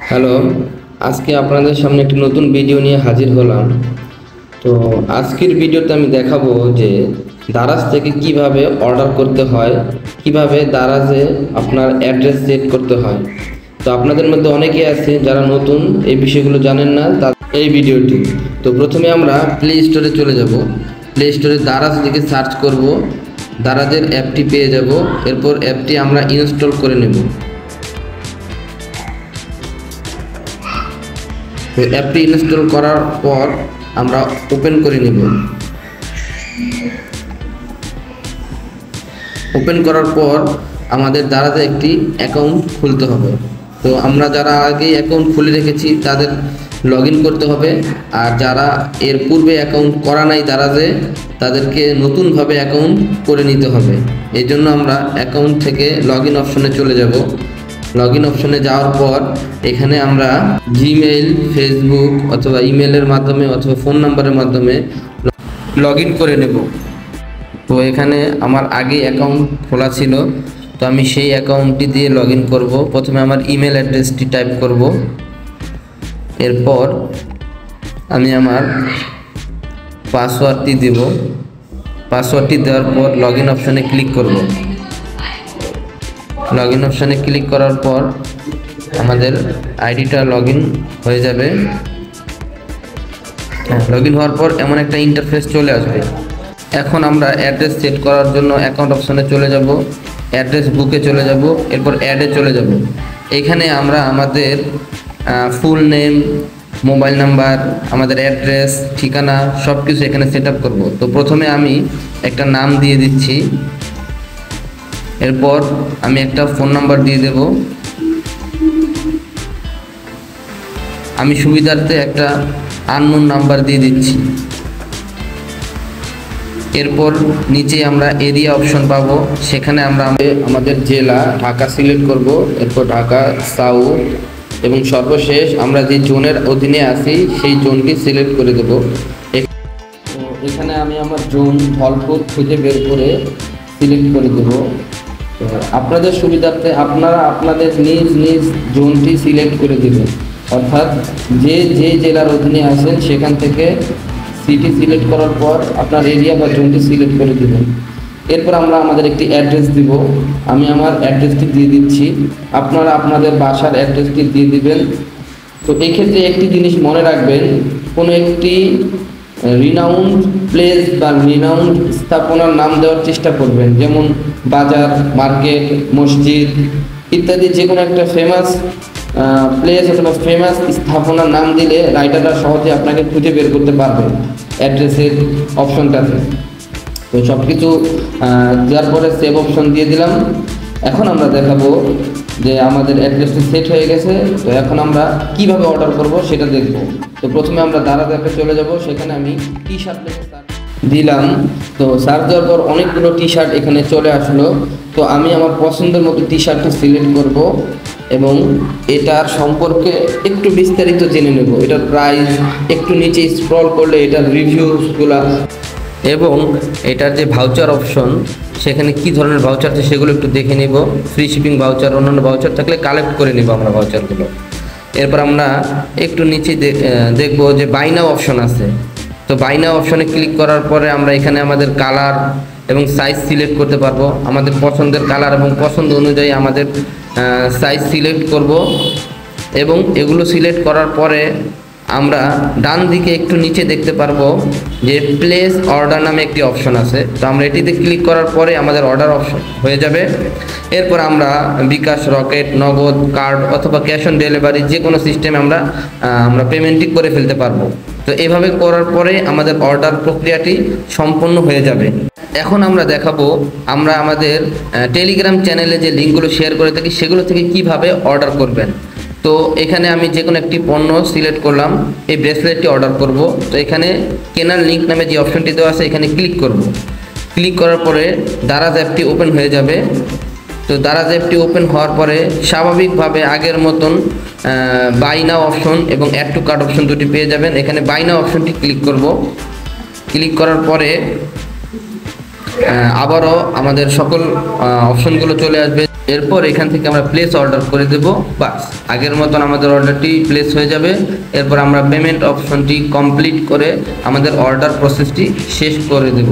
Hello, আজকে আপনাদের সামনে একটি নতুন ভিডিও নিয়ে হাজির হলাম। তো আজকের ভিডিওতে আমি দেখাবো যে দারাজ থেকে কিভাবে অর্ডার করতে হয়, কিভাবে দারাজে আপনার অ্যাড্রেস সেট করতে হয়। তো আপনাদের মধ্যে অনেকেই আছে যারা নতুন, এই বিষয়গুলো জানেন না, এই ভিডিওটি। তো প্রথমে আমরা প্লে স্টোরে চলে যাব। প্লে স্টোরে দারাজ লিখে সার্চ করব, দারাজের অ্যাপটি পেয়ে যাব। এরপর অ্যাপটি আমরা ইনস্টল করে নেব। তো অ্যাপটি ইনস্টল করার পর আমরা ওপেন করে নেব। ওপেন করার পর আমাদের দারাজে একটি অ্যাকাউন্ট খুলতে হবে। তো আমরা যারা আগে অ্যাকাউন্ট খুলে রেখেছি তাদের লগ ইন করতে হবে, আর যারা এর পূর্বে অ্যাকাউন্ট করা নাই দারাজে তাদেরকে নতুনভাবে অ্যাকাউন্ট করে নিতে হবে। এই জন্য আমরা অ্যাকাউন্ট থেকে লগ ইন অপশনে চলে যাব। লগ ইন অপশনে যাওয়ার পর এখানে আমরা জিমেইল, ফেসবুক অথবা ইমেলের মাধ্যমে অথবা ফোন নাম্বারের মাধ্যমে লগ ইন করে নেব। তো এখানে আমার আগে অ্যাকাউন্ট খোলা ছিল, তো আমি সেই অ্যাকাউন্টটি দিয়ে লগ ইন করবো। প্রথমে আমার ইমেল অ্যাড্রেসটি টাইপ করব। এরপর আমি আমার পাসওয়ার্ডটি দেব। পাসওয়ার্ডটি দেওয়ার পর লগ ইন অপশানে ক্লিক করব। লগ ইন অপশানে ক্লিক করার পর আমাদের আইডিটা লগ ইন হয়ে যাবে। লগ ইন হওয়ার পর এমন একটা ইন্টারফেস চলে আসবে। এখন আমরা অ্যাড্রেস সেট করার জন্য অ্যাকাউন্ট অপশানে চলে যাব, অ্যাড্রেস বুকে চলে যাব, এরপর অ্যাডে চলে যাব। এখানে আমরা আমাদের ফুল নেম, মোবাইল নাম্বার, আমাদের অ্যাড্রেস, ঠিকানা সব কিছু এখানে সেট আপ করবো। তো প্রথমে আমি একটা নাম দিয়ে দিচ্ছি, এরপর আমি একটা ফোন নাম্বার দিয়ে দেব। আমি সুবিধার্থে একটা আননোন নাম্বার দিয়ে দিচ্ছি। এরপর নিচে আমরা এরিয়া অপশন পাবো, সেখানে আমরা আমাদের জেলা ঢাকা সিলেক্ট করব। এরপর ঢাকা সাউথ, এবং সর্বশেষ আমরা যে জোনের অধীনে আছি সেই জোনটি সিলেক্ট করে দেব। এখানে আমি আমার জোন ফলপুর খুঁজে বের করে সিলেক্ট করে দেব। তো আপনাদের সুবিধার্থে আপনারা আপনাদের নিজ নিজ জোনটি সিলেক্ট করে দেবেন, অর্থাৎ যে জেলার অধীনে আছেন সেখান থেকে সিটি সিলেক্ট করার পর আপনার এরিয়া বা জোনটি সিলেক্ট করে দেবেন। এরপর আমরা আমাদের একটি অ্যাড্রেস দিব। আমি আমার অ্যাড্রেসটি দিয়ে দিচ্ছি, আপনারা আপনাদের বাসার অ্যাড্রেসটি দিয়ে দিবেন। তো এই ক্ষেত্রে একটি জিনিস মনে রাখবেন, কোনো একটি রিনাউন্ড প্লেস বা রিনাউন্ড স্থাপনার নাম দেওয়ার চেষ্টা করবেন, যেমন বাজার, মার্কেট, মসজিদ ইত্যাদি। যে কোনো একটা ফেমাস প্লেস অথবা ফেমাস স্থাপনার নাম দিলে রাইটাররা সহজে আপনাকে খুঁজে বের করতে পারবে অ্যাড্রেসের অপশনটাতে। তো সব কিছু দেওয়ার পরে সেভ অপশন দিয়ে দিলাম। এখন আমরা দেখাবো যে আমাদের অ্যাড্রেসটি সেট হয়ে গেছে। তো এখন আমরা কিভাবে অর্ডার করব সেটা দেখব। তো প্রথমে আমরা দারাজ অ্যাপে চলে যাব, সেখানে আমি টি শার্ট দিলাম। তো সার্চ দেওয়ার পর অনেকগুলো টি শার্ট এখানে চলে আসলো। তো আমি আমার পছন্দের মতো টি শার্টটি সিলেক্ট করব এবং এটার সম্পর্কে একটু বিস্তারিত জেনে নেব। এটার প্রাইস, একটু নিচে স্ক্রল করলে এটার রিভিউসগুলা এবং এটার যে ভাউচার অপশন, সেখানে কি ধরনের ভাউচার আছে সেগুলো একটু দেখে নেব। ফ্রি শিপিং ভাউচার, অন্যান্য ভাউচার থাকলে কালেক্ট করে নেব আমরা ভাউচারগুলো। এরপর আমরা একটু নিচে দেখব যে বাই নাও অপশন আছে। তো বাই নাও অপশনে ক্লিক করার পরে আমরা এখানে আমাদের কালার এবং সাইজ সিলেক্ট করতে পারবো। আমাদের পছন্দের কালার এবং পছন্দ অনুযায়ী আমাদের সাইজ সিলেক্ট করব, এবং এগুলো সিলেক্ট করার পরে আমরা ডান দিকে একটু নিচে দেখতে পারবো যে প্লেস অর্ডার নামে একটি অপশন আছে। তো আমরা এটিতে ক্লিক করার পরে আমাদের অর্ডার অপশন হয়ে যাবে। এরপর আমরা বিকাশ, রকেট, নগদ, কার্ড অথবা ক্যাশ অন ডেলিভারি যে কোনো সিস্টেমে আমরা পেমেন্টটি করে ফেলতে পারবো। তো এভাবে করার পরে আমাদের অর্ডার প্রক্রিয়াটি সম্পন্ন হয়ে যাবে। এখন আমরা দেখাবো আমরা আমাদের টেলিগ্রাম চ্যানেলে যে লিঙ্কগুলো শেয়ার করে থাকি সেগুলো থেকে কিভাবে অর্ডার করবেন। তো এখানে আমি যে কোনো একটি পণ্য সিলেক্ট করলাম, এই ব্রেসলেটটি অর্ডার করব। তো এখানে কেনার লিঙ্ক নামে যে অপশনটি দেওয়া আছে এখানে ক্লিক করব। ক্লিক করার পরে দারাজ অ্যাপটি ওপেন হয়ে যাবে। তো দারাজ অ্যাপটি ওপেন হওয়ার পরে স্বাভাবিকভাবে আগের মতন বাই নাও অপশন এবং অ্যাড টু কার্ট অপশন দুটি পেয়ে যাবেন। এখানে বাই নাও অপশনটি ক্লিক করব। ক্লিক করার পরে আবারও আমাদের সকল অপশনগুলো চলে আসবে। এরপর এখান থেকে আমরা প্লেস অর্ডার করে দেব, বাস আগের মতন আমাদের অর্ডারটি প্লেস হয়ে যাবে। এরপর আমরা পেমেন্ট অপশনটি কমপ্লিট করে আমাদের অর্ডার প্রসেসটি শেষ করে দেব।